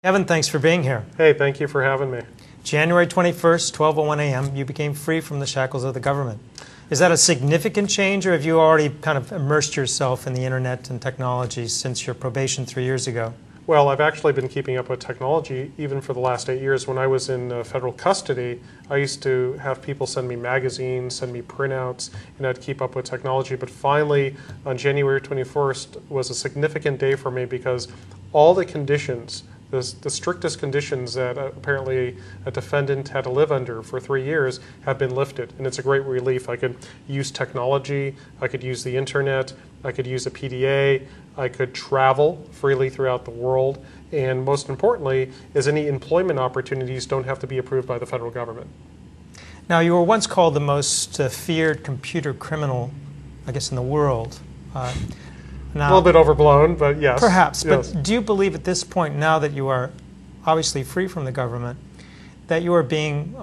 Kevin, thanks for being here. Hey, thank you for having me. January 21st, 12:01 a.m., you became free from the shackles of the government. Is that a significant change, or have you already kind of immersed yourself in the internet and technology since your probation 3 years ago? Well, I've actually been keeping up with technology even for the last 8 years. When I was in federal custody, I used to have people send me magazines, send me printouts, and I'd keep up with technology. But finally, on January 21st was a significant day for me because all the conditions, the strictest conditions that apparently a defendant had to live under for 3 years have been lifted, and it's a great relief. I could use technology, I could use the internet, I could use a PDA, I could travel freely throughout the world, and most importantly is any employment opportunities don't have to be approved by the federal government. Now, you were once called the most feared computer criminal, I guess, in the world. Now, a little bit overblown, but yes. Perhaps, yes. But do you believe at this point, now that you are obviously free from the government, that you are being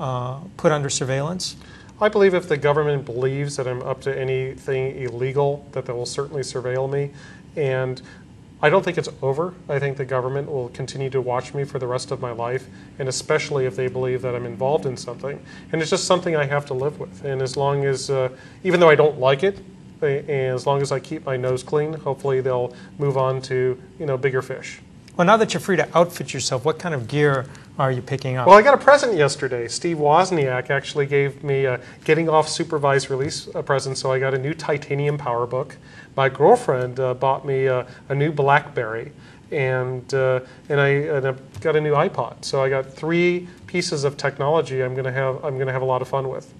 put under surveillance? I believe if the government believes that I'm up to anything illegal, that they will certainly surveil me. And I don't think it's over. I think the government will continue to watch me for the rest of my life, and especially if they believe that I'm involved in something. And it's just something I have to live with. And as long as, even though I don't like it, and as long as I keep my nose clean, hopefully they'll move on to, bigger fish. Well, now that you're free to outfit yourself, what kind of gear are you picking up? Well, I got a present yesterday. Steve Wozniak actually gave me a getting off supervised release present, so I got a new titanium power book. My girlfriend bought me a new BlackBerry, and I've got a new iPod. So I got 3 pieces of technology I'm gonna have a lot of fun with.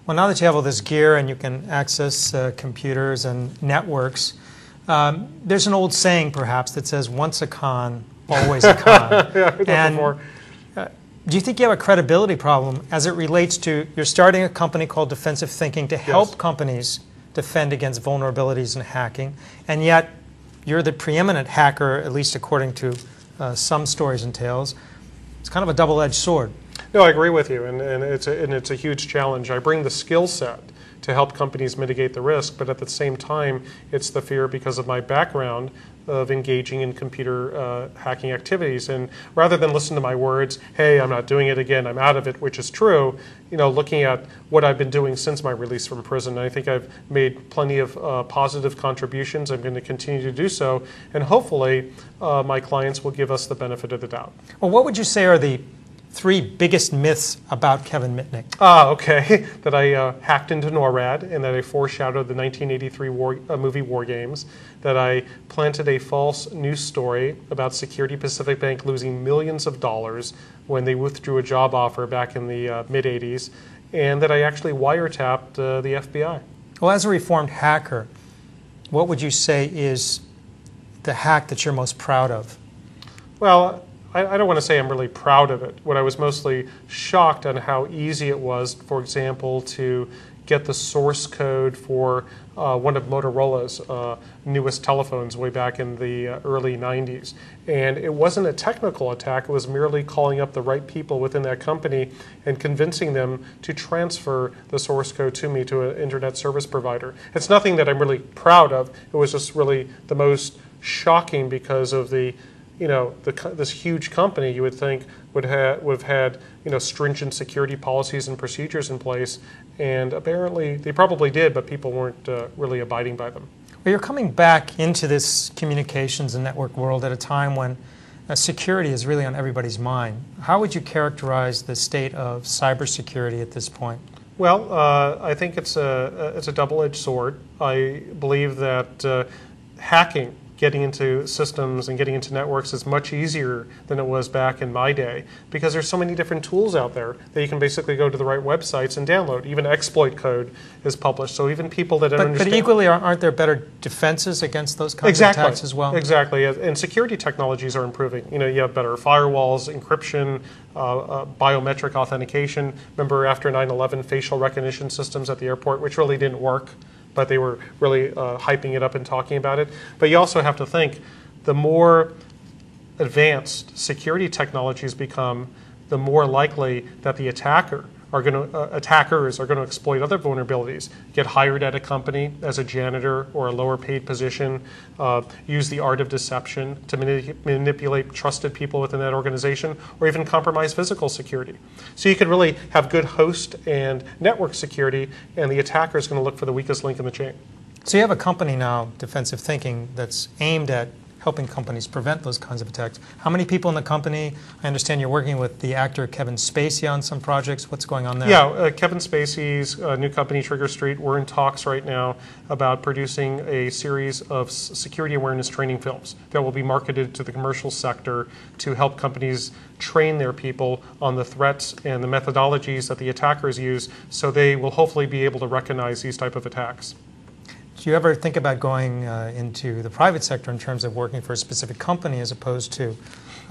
Well, now that you have all this gear and you can access computers and networks, there's an old saying, perhaps, that says, once a con, always a con. Yeah, I've heard that before. Do you think you have a credibility problem as it relates to, you're starting a company called Defensive Thinking to help companies defend against vulnerabilities and hacking, and yet you're the preeminent hacker, at least according to some stories and tales. It's kind of a double-edged sword. No, I agree with you, and it's a huge challenge. I bring the skill set to help companies mitigate the risk, but at the same time, it's the fear because of my background of engaging in computer hacking activities. And rather than listen to my words, hey, I'm not doing it again, I'm out of it, which is true, looking at what I've been doing since my release from prison, I think I've made plenty of positive contributions. I'm going to continue to do so, and hopefully my clients will give us the benefit of the doubt. Well, what would you say are the 3 biggest myths about Kevin Mitnick? Okay. That I hacked into NORAD, and that I foreshadowed the 1983 movie War Games, that I planted a false news story about Security Pacific Bank losing millions of dollars when they withdrew a job offer back in the mid-'80s, and that I actually wiretapped the FBI. Well, as a reformed hacker, what would you say is the hack that you're most proud of? Well, I don't want to say I'm really proud of it. What I was mostly shocked on how easy it was, for example, to get the source code for one of Motorola's newest telephones way back in the early 90s. And it wasn't a technical attack, it was merely calling up the right people within that company and convincing them to transfer the source code to me, to an internet service provider. It's nothing that I'm really proud of, it was just really the most shocking because of this huge company you would think would have had stringent security policies and procedures in place, and apparently they probably did, but people weren't really abiding by them. Well, you're coming back into this communications and network world at a time when security is really on everybody's mind. How would you characterize the state of cybersecurity at this point? Well, I think it's a double-edged sword. I believe that hacking, getting into systems and getting into networks is much easier than it was back in my day, because there's so many different tools out there that you can basically go to the right websites and download. Even exploit code is published, so even people that don't understand... But equally, aren't there better defenses against those kinds of attacks as well? Exactly, and security technologies are improving. You have better firewalls, encryption, biometric authentication. Remember after 9/11, facial recognition systems at the airport, which really didn't work, but they were really hyping it up and talking about it. But you also have to think, the more advanced security technologies become, the more likely that the attacker attackers are going to exploit other vulnerabilities, get hired at a company as a janitor or a lower paid position, use the art of deception to manipulate trusted people within that organization, or even compromise physical security. So you could really have good host and network security, and the attacker is going to look for the weakest link in the chain. So you have a company now, Defensive Thinking, that's aimed at helping companies prevent those kinds of attacks. How many people in the company? I understand you're working with the actor Kevin Spacey on some projects. What's going on there? Yeah, Kevin Spacey's new company, Trigger Street, we're in talks right now about producing a series of security awareness training films that will be marketed to the commercial sector to help companies train their people on the threats and the methodologies that the attackers use, so they will hopefully be able to recognize these type of attacks. Do you ever think about going into the private sector in terms of working for a specific company as opposed to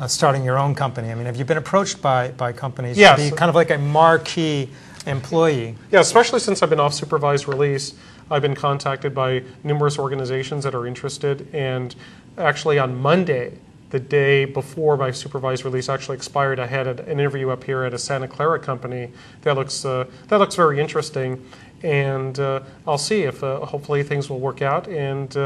starting your own company? I mean, have you been approached by companies Yes. to be kind of like a marquee employee? Yeah, especially since I've been off supervised release, I've been contacted by numerous organizations that are interested, and actually on Monday, the day before my supervised release actually expired, I had an interview up here at a Santa Clara company that looks very interesting. And I'll see if hopefully things will work out, and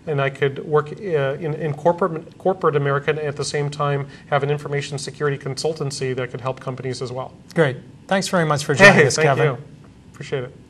I could work in corporate America and at the same time have an information security consultancy that could help companies as well. Great. Thanks very much for joining us, Kevin. Thank you. Appreciate it.